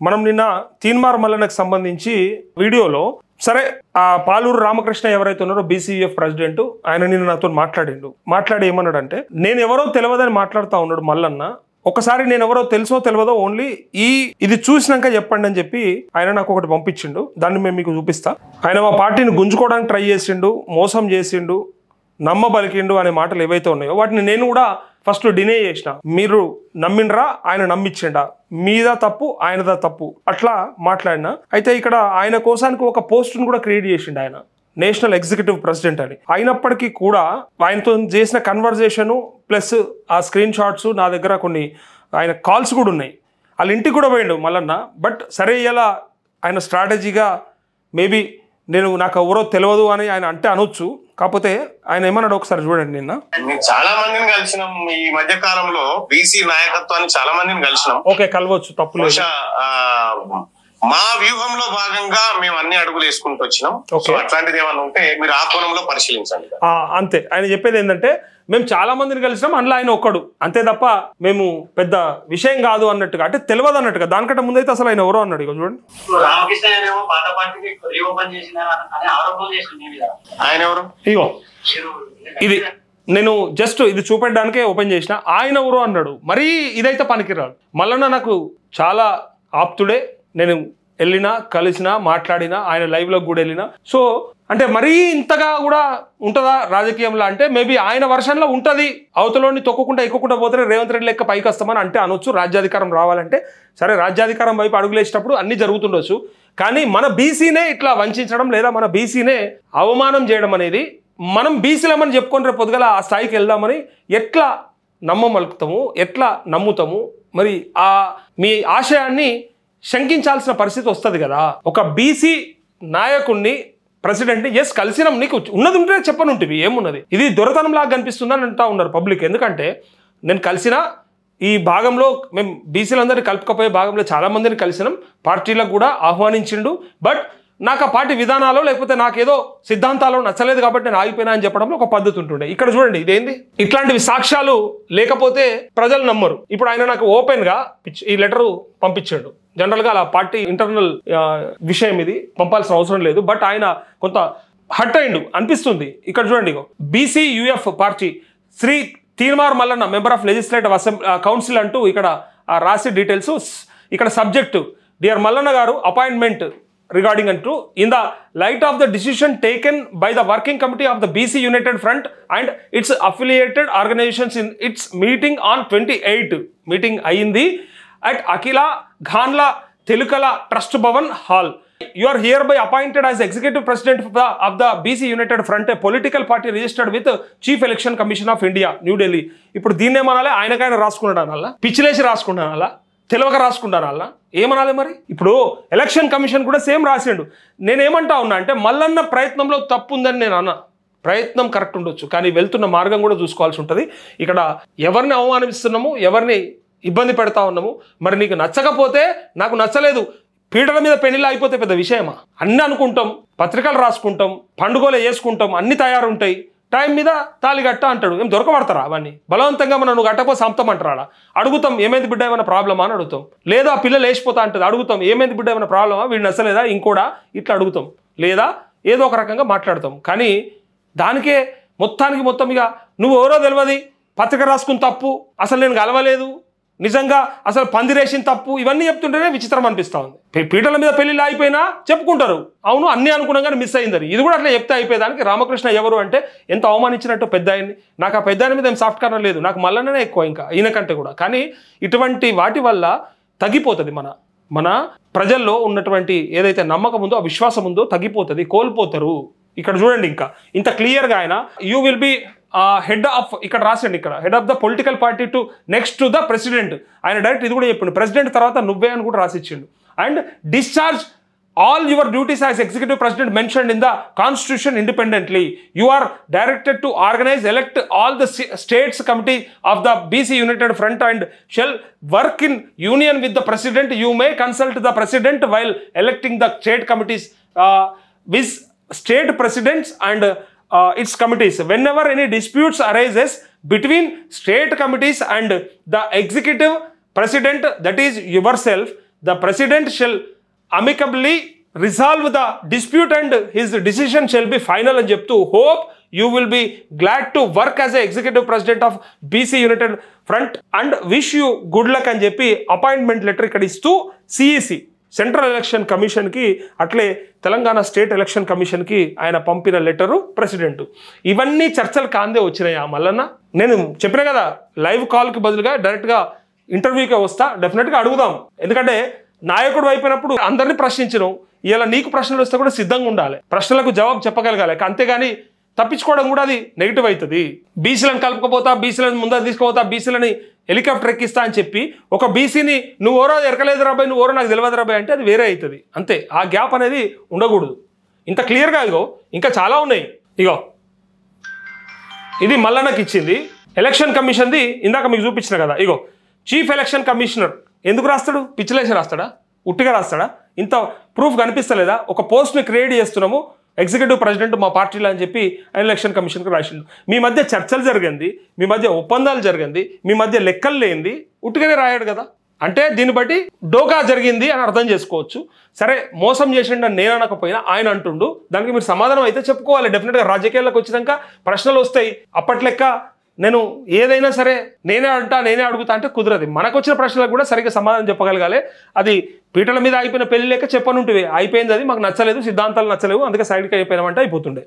మనం నిన్న తీన్మార్ మల్లన్నకు సంబంధించి వీడియోలో సరే ఆ పాలూరు రామకృష్ణ ఎవరైతే ఉన్నారో బీసీఎఫ్ ప్రెసిడెంట్ ఆయన నిన్న నాతో మాట్లాడి ఏమన్నాడంటే నేను ఎవరో తెలియదని మాట్లాడుతూ ఉన్నాడు మల్లన్న. ఒకసారి నేను ఎవరో తెలుసో తెలియదో ఓన్లీ ఇది చూసినాక చెప్పండి అని చెప్పి ఆయన నాకు ఒకటి పంపించిండు. దాన్ని మేము మీకు చూపిస్తా. ఆయన మా పార్టీని గుంజుకోవడానికి ట్రై చేసిండు, మోసం చేసిండు, నమ్మబలికిండు అనే మాటలు ఏవైతే ఉన్నాయో వాటిని నేను కూడా ఫస్ట్ డినే చేసిన. మీరు నమ్మిండ్రా, ఆయన నమ్మించిండా, మీద తప్పు ఆయనదా తప్పు అట్లా మాట్లాడినా. అయితే ఇక్కడ ఆయన కోసానికి ఒక పోస్ట్ను కూడా క్రియేట్ చేసిండు ఆయన, నేషనల్ ఎగ్జిక్యూటివ్ ప్రెసిడెంట్ అని. అయినప్పటికీ కూడా ఆయనతో చేసిన కన్వర్జేషను ప్లస్ ఆ స్క్రీన్ షాట్స్ నా దగ్గర కొన్ని ఆయన కాల్స్ కూడా ఉన్నాయి. వాళ్ళ ఇంటికి కూడా పోయిండు మల్లన్న. బట్ సరే ఇలా ఆయన స్ట్రాటజీగా మేబీ నాకు ఎవరో తెలియదు అని ఆయన అంటే అనొచ్చు. కాకపోతే ఆయన ఏమన్నాడు ఒకసారి చూడండి. నిన్న చాలా మందిని కలిసినాం, ఈ మధ్య కాలంలో బీసీ నాయకత్వాన్ని చాలా మందిని కలిసినాం. ఓకే, కలవచ్చు, తప్పులేదు. మా వ్యూహంలో భాగంగా మేము అన్ని అడుగులు వేసుకుంటూ వచ్చినాం. అట్లాంటిది ఏమన్నా ఉంటే మీరు ఆ కోణంలో పరిశీలించండి. అంతే. ఆయన చెప్పేది ఏంటంటే మేము చాలా మందిని కలిసినాం, అందులో ఆయన ఒక్కడు, అంతే తప్ప మేము పెద్ద విషయం కాదు అన్నట్టుగా, అంటే తెలియదు అన్నట్టుగా. దానికంటే ముందైతే అసలు ఆయన ఎవరో అన్నాడు. ఇక చూడండి, ఆయన ఎవరు? ఇగో ఇది నేను జస్ట్ ఇది చూపెట్టడానికే ఓపెన్ చేసిన. ఆయన ఎవరో అన్నాడు. మరీ ఇదైతే పనికిరాదు. మల్లన్న నాకు చాలా ఆప్తుడే. నేను వెళ్ళినా, కలిసినా, మాట్లాడినా, ఆయన లైవ్లోకి కూడా వెళ్ళినా. సో అంటే మరీ ఇంతగా కూడా ఉంటుందా రాజకీయంలో అంటే మేబీ ఆయన వర్షన్లో ఉంటుంది. అవతలోని తొక్కకుండా ఎక్కుకుండా పోతే రేవంత్ రెడ్డి లెక్క పైకి వస్తామని అంటే అనొచ్చు. రాజ్యాధికారం రావాలంటే సరే, రాజ్యాధికారం వైపు అడుగులేసేటప్పుడు అన్నీ జరుగుతుండొచ్చు. కానీ మన బీసీనే ఇట్లా వంచడం లేదా మన బీసీనే అవమానం చేయడం అనేది, మనం బీసీలమని చెప్పుకొని రేపు పొద్దుగల ఆ స్థాయికి వెళ్దామని ఎట్లా నమ్మమలుకుతాము, ఎట్లా నమ్ముతాము? మరి మీ ఆశయాన్ని శంకించాల్సిన పరిస్థితి వస్తుంది కదా. ఒక బీసీ నాయకుడిని, ప్రెసిడెంట్ని ఎస్ కలిసినాం, నీకు ఉన్నది ఉంటే చెప్పనుంటివి, ఏమున్నది, ఇది దొరతనంలాగా కనిపిస్తుందని అంటూ ఉన్నారు పబ్లిక్. ఎందుకంటే నేను కలిసిన ఈ భాగంలో మేము బీసీలందరినీ కలుపుకపోయే భాగంలో చాలామందిని కలిసినాం, పార్టీలకు కూడా ఆహ్వానించిండు. బట్ నాకు ఆ పార్టీ విధానాలు లేకపోతే నాకేదో సిద్ధాంతాలు నచ్చలేదు కాబట్టి నేను ఆగిపోయినా అని చెప్పడంలో ఒక పద్ధతి ఉంటుండే. ఇక్కడ చూడండి, ఇదేంది, ఇట్లాంటివి సాక్ష్యాలు లేకపోతే ప్రజలు నమ్మరు. ఇప్పుడు ఆయన నాకు ఓపెన్గా ఈ లెటరు పంపించాడు. జనరల్గా అలా పార్టీ ఇంటర్నల్ విషయం, ఇది పంపాల్సిన అవసరం లేదు. బట్ ఆయన కొంత హట్ అయిండు అనిపిస్తుంది. ఇక్కడ చూడండి, BCUF party Shri Teenmar Mallanna member of legislative council అంటూ ఇక్కడ రాసి డీటెయిల్స్. ఇక్కడ subject dear Mallanna garu appointment regarding and to in the light of the decision taken by the working committee of the BC United Front and its affiliated organizations in its meeting on 28 meeting ayindi at Akila Ghanla Telukala Trust Bhavan Hall. You are hereby appointed as executive president of the BC United Front, a political party registered with Chief Election Commission of India, New Delhi. ఇప్పుడు దీన్ని ఏమనాలి, ఆయనకైనా రాసుకున్నాడు అనాలా, పిచ్చిలేసి రాసుకున్నాడు అనాలా, తెలివక రాసుకుంటాను అలా ఏమనాలి? మరి ఇప్పుడు ఎలక్షన్ కమిషన్ కూడా సేమ్ రాసిండు. నేనేమంటా ఉన్నా అంటే మల్లన్న ప్రయత్నంలో తప్పు ఉందని నేను అన్నా. ప్రయత్నం కరెక్ట్ ఉండొచ్చు, కానీ వెళ్తున్న మార్గం కూడా చూసుకోవాల్సి ఉంటుంది. ఇక్కడ ఎవరిని అవమానిస్తున్నాము, ఎవరిని ఇబ్బంది పెడతా ఉన్నాము. మరి నీకు నచ్చకపోతే నాకు నచ్చలేదు, పీటల మీద పెళ్లిలా అయిపోతే పెద్ద విషయమా? అన్నీ అనుకుంటాం, పత్రికలు రాసుకుంటాం, పండుగలు వేసుకుంటాం, అన్ని తయారుంటాయి. టైం మీద తాళి గట్ట అంటాడు, ఏం దొరకబడతారా అవన్నీ? బలవంతంగా మనం నువ్వు గట్టపో సంపమంటారా? అడుగుతాం, ఏమైంది బిడ్డ ఏమైనా ప్రాబ్లమా అని అడుగుతాం. లేదా పిల్లలు వేసిపోతా అంటుంది, అడుగుతాం, ఏమైంది బిడ్డ ఏమైనా ప్రాబ్లమా, వీడు నచ్చలేదా, ఇంకోడా, ఇట్లా అడుగుతాం. లేదా ఏదో ఒక రకంగా మాట్లాడతాం. కానీ దానికే మొత్తం ఇక నువ్వు ఎవరో తెలియదు, పత్రిక రాసుకుని తప్పు, అసలు నేను కలవలేదు, నిజంగా అసలు పందిరేసిన తప్పు, ఇవన్నీ చెప్తుంటేనే విచిత్రం అనిపిస్తూ ఉంది. పీటల మీద పెళ్లిళ్ళు అయిపోయినా చెప్పుకుంటారు, అవును అన్నీ అనుకున్నాగానే మిస్ అయిందని. ఇది కూడా అట్లా చెప్తే అయిపోయేదానికి రామకృష్ణ ఎవరు అంటే ఎంత అవమానించినట్టు పెద్ద ఆయన్ని. నాకు ఆ పెద్ద ఆయన మీద ఏం సాఫ్ట్ కార్నర్ లేదు, నాకు మల్లన్ననే ఎక్కువ ఇంకా ఈయనకంటే కూడా. కానీ ఇటువంటి వాటి వల్ల తగ్గిపోతుంది మన ప్రజల్లో ఉన్నటువంటి ఏదైతే నమ్మకం ఉందో, ఆ విశ్వాసం ఉందో తగ్గిపోతుంది, కోల్పోతారు. ఇక్కడ చూడండి, ఇంకా ఇంత క్లియర్గా ఆయన you will be head of, ఇక్కడ రాసండి, ఇక్కడ head of the political party to next to the president. ఆయన డైరెక్ట్ ఇది కూడా చెప్పిండు, ప్రెసిడెంట్ తర్వాత నువ్వే అని కూడా రాసిచ్చిండు. And discharge all your duties as executive president mentioned in the constitution independently. You are directed to organize, elect all the states committee of the BC United Front and shall work in union with the president. You may consult the president while electing the state committees with state presidents and its committees. Whenever any disputes arises between state committees and the executive president, that is yourself, the president shall amicably resolve the dispute and his decision shall be final అని చెప్తూ hope you will be glad to work as a executive president of BC united front and wish you good luck అని చెప్పి appointment letter ఇక్కడ ఇస్తూ CEC central election కమిషన్కి అట్లే Telangana state election కమిషన్కి ఆయన పంపిన లెటరు ప్రెసిడెంట్. ఇవన్నీ చర్చలు కాందే వచ్చినాయి. ఆ మల్లన్న నేను చెప్పిన కదా లైవ్ కాల్కి బదులుగా డైరెక్ట్గా ఇంటర్వ్యూకే వస్తా, డెఫినెట్గా అడుగుదాం. ఎందుకంటే నాయకుడు అయిపోయినప్పుడు అందరినీ ప్రశ్నించను, ఇలా నీకు ప్రశ్నలు వస్తే కూడా సిద్ధంగా ఉండాలి, ప్రశ్నలకు జవాబు చెప్పగలగాలి. అంతేగాని తప్పించుకోవడం కూడా అది నెగిటివ్ అవుతుంది. బీసీలను కలుపుకపోతా, బీసీలను ముందర తీసుకుపోతా, బీసీలని హెలికాప్టర్ ఎక్కిస్తా అని చెప్పి ఒక బీసీని నువ్వు ఓరో ఎరకలేదు రాబాయ్, నువ్వు ఓరో నాకు తెలియదు రాబాయ్ అంటే అది వేరే అవుతుంది. అంతే, ఆ గ్యాప్ అనేది ఉండకూడదు. ఇంత క్లియర్గా ఇగో ఇంకా చాలా ఉన్నాయి. ఇగో ఇది మల్లన్నకి ఇచ్చింది ఎలక్షన్ కమిషన్ది, ఇందాక మీకు చూపించిన కదా. ఇగో చీఫ్ ఎలక్షన్ కమిషనర్ ఎందుకు రాస్తాడు? పిచ్చిలేసి రాస్తాడా? ఉట్టిగా రాస్తాడా? ఇంత ప్రూఫ్ కనిపిస్తలేదా? ఒక పోస్ట్ని క్రియేట్ చేస్తున్నాము ఎగ్జిక్యూటివ్ ప్రెసిడెంట్ మా పార్టీలో అని చెప్పి ఎలక్షన్ కమిషన్కి రాసిండు. మీ మధ్య చర్చలు జరిగింది, మీ మధ్య ఒప్పందాలు జరిగింది, మీ మధ్య లెక్కలు లేనిది ఉట్టిగానే రాయాడు కదా. అంటే దీన్ని బట్టి డోకా జరిగింది అని అర్థం చేసుకోవచ్చు. సరే మోసం చేసిండని నేను అనకపోయినా ఆయన అంటుండు, దానికి మీరు సమాధానం అయితే చెప్పుకోవాలి. డెఫినెట్గా రాజకీయాల్లోకి వచ్చినాక ప్రశ్నలు వస్తాయి. అప్పట్లెక్క నేను ఏదైనా సరే నేనే అంటా నేనే అడుగుతా అంటే కుదరదు. మనకు వచ్చిన ప్రశ్నలకు కూడా సరిగ్గా సమాధానం చెప్పగలగాలి. అది పీటల మీద అయిపోయిన పెళ్లి లేక చెప్పనుంటివి, అయిపోయింది, అది మాకు నచ్చలేదు, సిద్ధాంతాలు నచ్చలేవు, అందుకే సైడ్కి అయిపోయినామంటే అయిపోతుండే.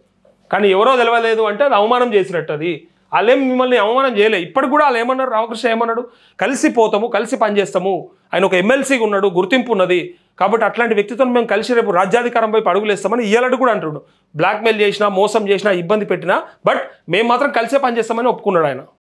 కానీ ఎవరో తెలియలేదు అంటే అది అవమానం చేసినట్టు. అది వాళ్ళేం మిమ్మల్ని అవమానం చేయలే. ఇప్పటికి కూడా వాళ్ళు ఏమన్నారు, రామకృష్ణ ఏమన్నాడు, కలిసి పోతాము, కలిసి పనిచేస్తాము, ఆయన ఒక ఎమ్మెల్సీగా ఉన్నాడు, గుర్తింపు ఉన్నది, కాబట్టి అట్లాంటి వ్యక్తితో మేము కలిసి రేపు రాజ్యాధికారం వైపు అడుగులేస్తామని ఇయ్యాలడు కూడా అంటున్నాడు. బ్లాక్మెయిల్ చేసినా, మోసం చేసినా, ఇబ్బంది పెట్టినా, బట్ మేము మాత్రం కలిసే పనిచేస్తామని ఒప్పుకున్నాడు ఆయన.